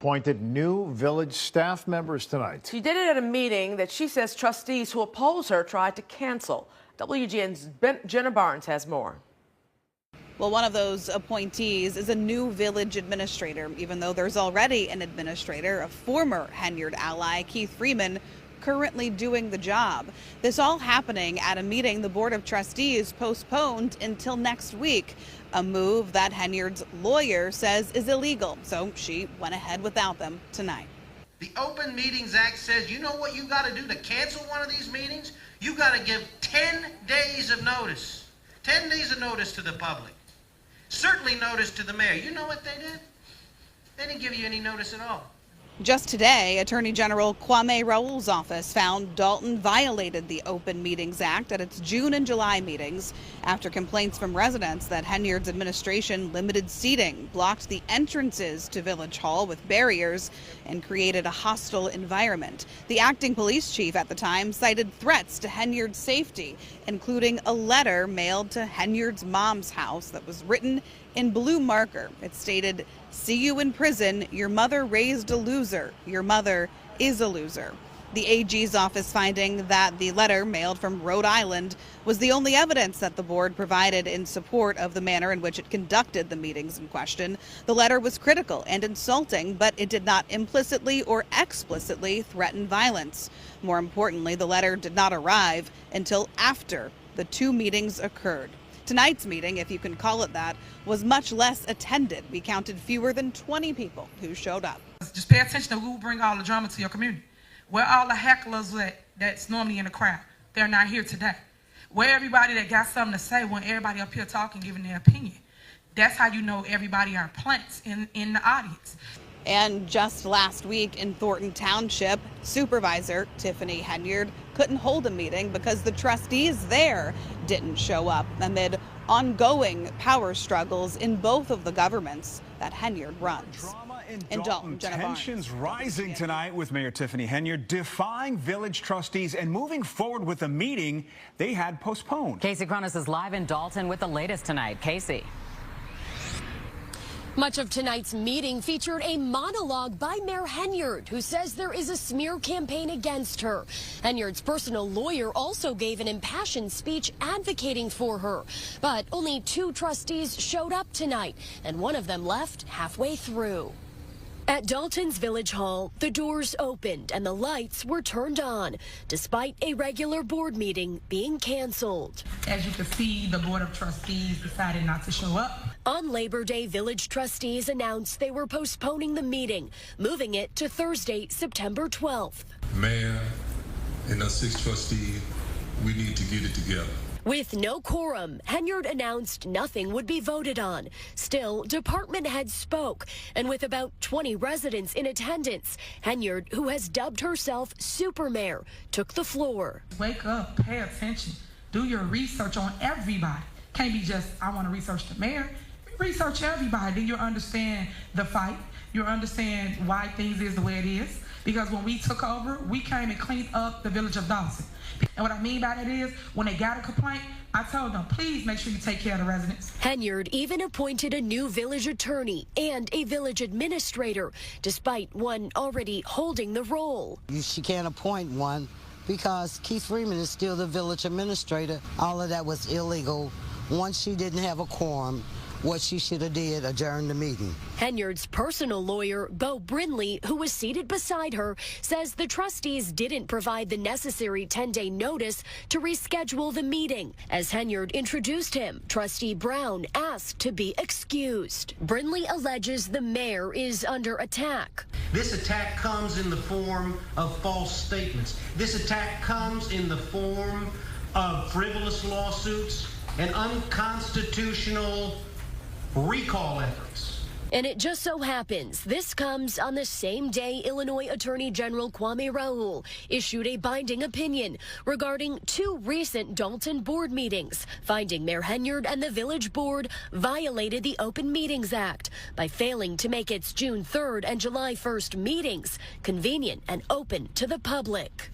Appointed new village staff members tonight. She did it at a meeting that she says trustees who oppose her tried to cancel. WGN's Jenna Barnes has more. Well, one of those appointees is a new village administrator, even though there's already an administrator, a former Henyard ally, Keith Freeman, currently doing the job. This all happening at a meeting the Board of Trustees postponed until next week, a move that Henyard's lawyer says is illegal. So she went ahead without them tonight. The Open Meetings Act says, you know what you got to do to cancel one of these meetings? You got to give 10 days of notice. 10 days of notice to the public. Certainly notice to the mayor. You know what they did? They didn't give you any notice at all. Just today, Attorney General Kwame Raoul's office found Dalton violated the Open Meetings Act at its June and July meetings after complaints from residents that Henyard's administration limited seating, blocked the entrances to Village Hall with barriers, and created a hostile environment. The acting police chief at the time cited threats to Henyard's safety, including a letter mailed to Henyard's mom's house that was written in blue marker. It stated, "See you in prison. Your mother raised a loser. Your mother is a loser." The AG's office finding that the letter mailed from Rhode Island was the only evidence that the board provided in support of the manner in which it conducted the meetings in question. The letter was critical and insulting, but it did not implicitly or explicitly threaten violence. More importantly, the letter did not arrive until after the two meetings occurred. Tonight's meeting, if you can call it that, was much less attended. We counted fewer than 20 people who showed up. Just pay attention to who bring all the drama to your community. Where all the hecklers that's normally in the crowd, they're not here today. Where everybody that got something to say when everybody up here talking, giving their opinion. That's how you know everybody are plants in the audience. And just last week in Thornton Township, Supervisor Tiffany Henyard couldn't hold a meeting because the trustees there didn't show up amid ongoing power struggles in both of the governments that Henyard runs. In Dalton, tensions rising tonight with Mayor Tiffany Henyard defying village trustees and moving forward with a meeting they had postponed. Casey Cronus is live in Dalton with the latest tonight. Casey. Much of tonight's meeting featured a monologue by Mayor Henyard, who says there is a smear campaign against her. Henyard's personal lawyer also gave an impassioned speech advocating for her. But only 2 trustees showed up tonight, and one of them left halfway through. At Dalton's Village Hall, the doors opened and the lights were turned on, despite a regular board meeting being canceled. As you can see, the Board of Trustees decided not to show up. On Labor Day, village trustees announced they were postponing the meeting, moving it to Thursday, September 12th. Mayor and us 6 trustees, we need to get it together. With no quorum, Henyard announced nothing would be voted on. Still, department heads spoke, and with about 20 residents in attendance, Henyard, who has dubbed herself Super Mayor, took the floor. Wake up, pay attention, do your research on everybody. Can't be just, I want to research the mayor. Research everybody, then you'll understand the fight. You'll understand why things is the way it is. Because when we took over, we came and cleaned up the village of Dawson. And what I mean by that is, when they got a complaint, I told them, please make sure you take care of the residents. Henyard even appointed a new village attorney and a village administrator, despite one already holding the role. She can't appoint one because Keith Freeman is still the village administrator. All of that was illegal. Once she didn't have a quorum, what she should have did, adjourn the meeting. Henyard's personal lawyer, Bo Brindley, who was seated beside her, says the trustees didn't provide the necessary 10-day notice to reschedule the meeting. As Henyard introduced him, Trustee Brown asked to be excused. Brindley alleges the mayor is under attack. This attack comes in the form of false statements. This attack comes in the form of frivolous lawsuits and unconstitutional recall efforts. And it just so happens this comes on the same day Illinois Attorney General Kwame Raoul issued a binding opinion regarding 2 recent Dalton board meetings, finding Mayor Henyard and the village board violated the Open Meetings Act by failing to make its June 3rd and July 1st meetings convenient and open to the public.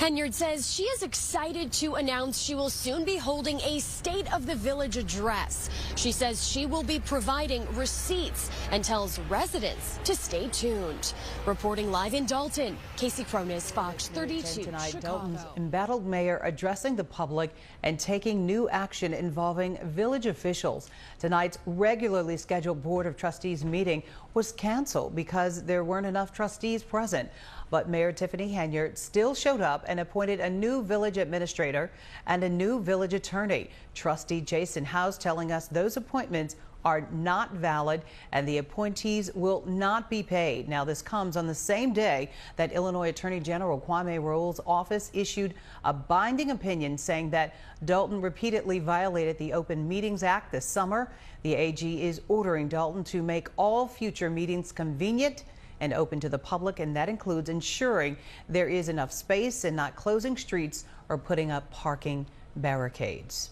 Henyard says she is excited to announce she will soon be holding a State of the Village address. She says she will be providing receipts and tells residents to stay tuned. Reporting live in Dalton, Casey Cronis, Fox 32, tonight, Chicago. Dalton's embattled mayor addressing the public and taking new action involving village officials. Tonight's regularly scheduled Board of Trustees meeting was canceled because there weren't enough trustees present. But Mayor Tiffany Henyard still showed up and appointed a new village administrator and a new village attorney. Trustee Jason House telling us those appointments are not valid and the appointees will not be paid. Now, this comes on the same day that Illinois Attorney General Kwame Raoul's office issued a binding opinion saying that Dalton repeatedly violated the Open Meetings Act this summer. The AG is ordering Dalton to make all future meetings convenient and open to the public, and that includes ensuring there is enough space and not closing streets or putting up parking barricades.